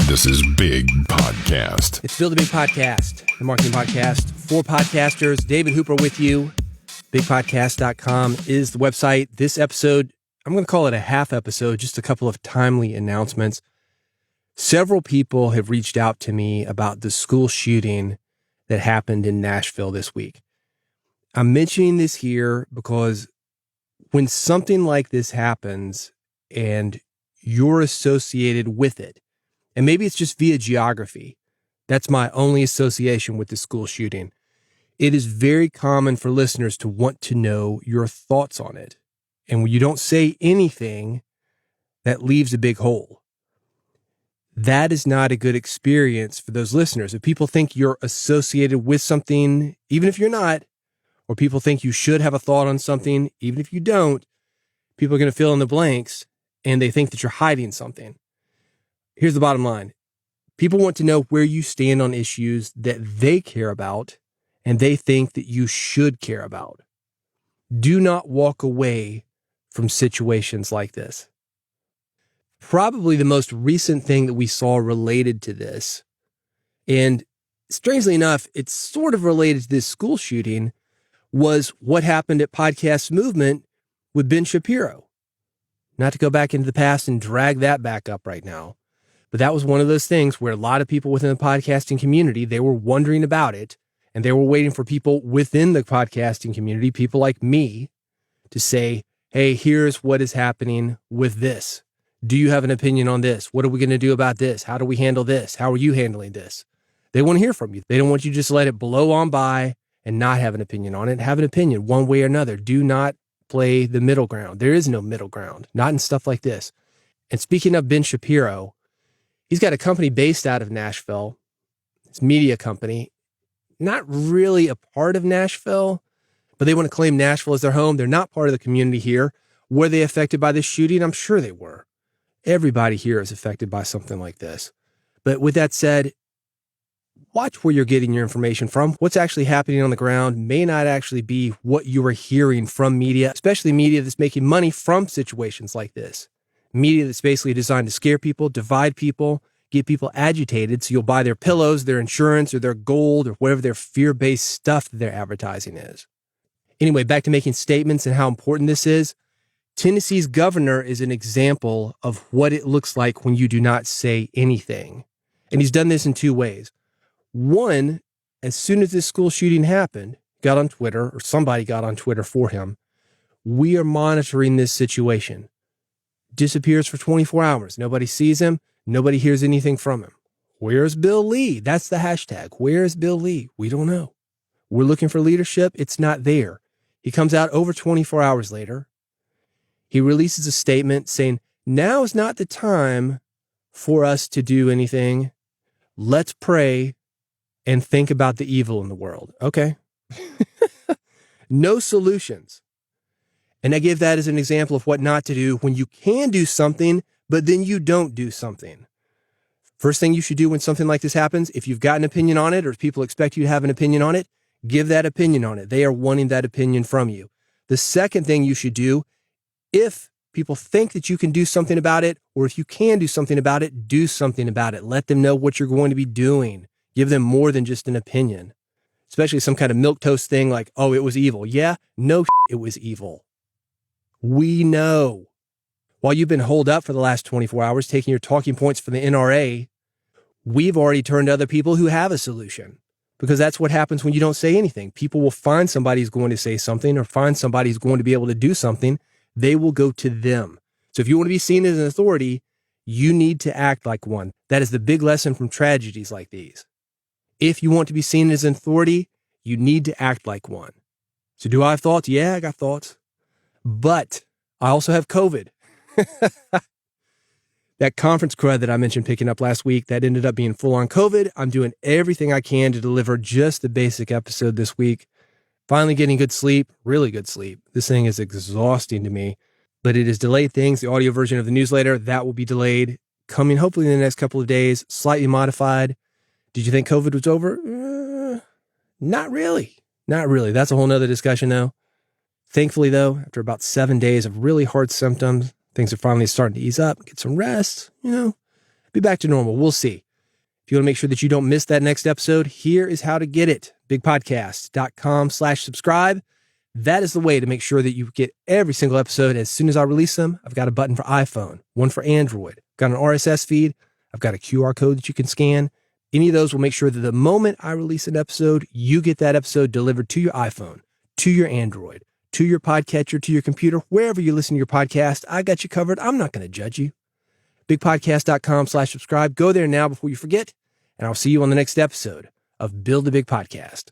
This is Big Podcast. It's Build a Big Podcast, the marketing podcast for podcasters. David Hooper with you. BigPodcast.com is the website. This episode, I'm going to call it a half episode, just a couple of timely announcements. Several people have reached out to me about the school shooting that happened in Nashville this week. I'm mentioning this here because when something like this happens and you're associated with it, and maybe it's just via geography, that's my only association with the school shooting, it is very common for listeners to want to know your thoughts on it. And when you don't say anything, that leaves a big hole. That is not a good experience for those listeners. If people think you're associated with something, even if you're not, or people think you should have a thought on something, even if you don't, people are going to fill in the blanks and they think that you're hiding something. Here's the bottom line. People want to know where you stand on issues that they care about and they think that you should care about. Do not walk away from situations like this. Probably the most recent thing that we saw related to this, and strangely enough, it's sort of related to this school shooting, was what happened at Podcast Movement with Ben Shapiro. Not to go back into the past and drag that back up right now, but that was one of those things where a lot of people within the podcasting community, they were wondering about it, and they were waiting for people within the podcasting community, people like me, to say, hey, here's what is happening with this. Do you have an opinion on this? What are we going to do about this? How do we handle this? How are you handling this? They want to hear from you. They don't want you to just let it blow on by and not have an opinion on it. Have an opinion one way or another. Do not play the middle ground. There is no middle ground, not in stuff like this. And speaking of Ben Shapiro, he's got a company based out of Nashville. It's a media company, not really a part of Nashville, but they want to claim Nashville as their home. They're not part of the community here. Were they affected by this shooting? I'm sure they were. Everybody here is affected by something like this. But with that said, watch where you're getting your information from. What's actually happening on the ground may not actually be what you are hearing from media, especially media that's making money from situations like this. Media that's basically designed to scare people, divide people, get people agitated so you'll buy their pillows, their insurance, or their gold, or whatever their fear-based stuff that their advertising is. Anyway, back to making statements and how important this is. Tennessee's governor is an example of what it looks like when you do not say anything. And he's done this in two ways. One, as soon as this school shooting happened, got on Twitter, or somebody got on Twitter for him, we are monitoring this situation. Disappears for 24 hours. Nobody sees him. Nobody hears anything from him. Where's Bill Lee? That's the hashtag. Where's Bill Lee? We don't know. We're looking for leadership. It's not there. He comes out over 24 hours later. He releases a statement saying, now is not the time for us to do anything. Let's pray and think about the evil in the world. Okay. No solutions. And I give that as an example of what not to do when you can do something, but then you don't do something. First thing you should do when something like this happens, if you've got an opinion on it or if people expect you to have an opinion on it, give that opinion on it. They are wanting that opinion from you. The second thing you should do, if people think that you can do something about it, or if you can do something about it, do something about it. Let them know what you're going to be doing. Give them more than just an opinion, especially some kind of milquetoast thing like, oh, it was evil. Yeah, no, it was evil. We know. While you've been holed up for the last 24 hours, taking your talking points from the NRA, we've already turned to other people who have a solution, because that's what happens when you don't say anything. People will find somebody who's going to say something or find somebody who's going to be able to do something. They will go to them. So if you want to be seen as an authority, you need to act like one. That is the big lesson from tragedies like these. If you want to be seen as an authority, you need to act like one. So do I have thoughts? Yeah, I got thoughts. But I also have COVID. That conference crud that I mentioned picking up last week, that ended up being full on COVID. I'm doing everything I can to deliver just the basic episode this week. Finally getting good sleep, really good sleep. This thing is exhausting to me, but it has delayed things. The audio version of the newsletter, that will be delayed, coming hopefully in the next couple of days, slightly modified. Did you think COVID was over? Not really. Not really. That's a whole nother discussion though. Thankfully though, after about 7 days of really hard symptoms, things are finally starting to ease up, get some rest, be back to normal. We'll see. If you want to make sure that you don't miss that next episode, here is how to get it. bigpodcast.com/subscribe. That is the way to make sure that you get every single episode as soon as I release them. I've got a button for iPhone, one for Android. I've got an RSS feed. I've got a QR code that you can scan. Any of those will make sure that the moment I release an episode, you get that episode delivered to your iPhone, to your Android, to your podcatcher, to your computer, wherever you listen to your podcast. I got you covered. I'm not going to judge you. bigpodcast.com/subscribe. Go there now before you forget, and I'll see you on the next episode of Build a Big Podcast.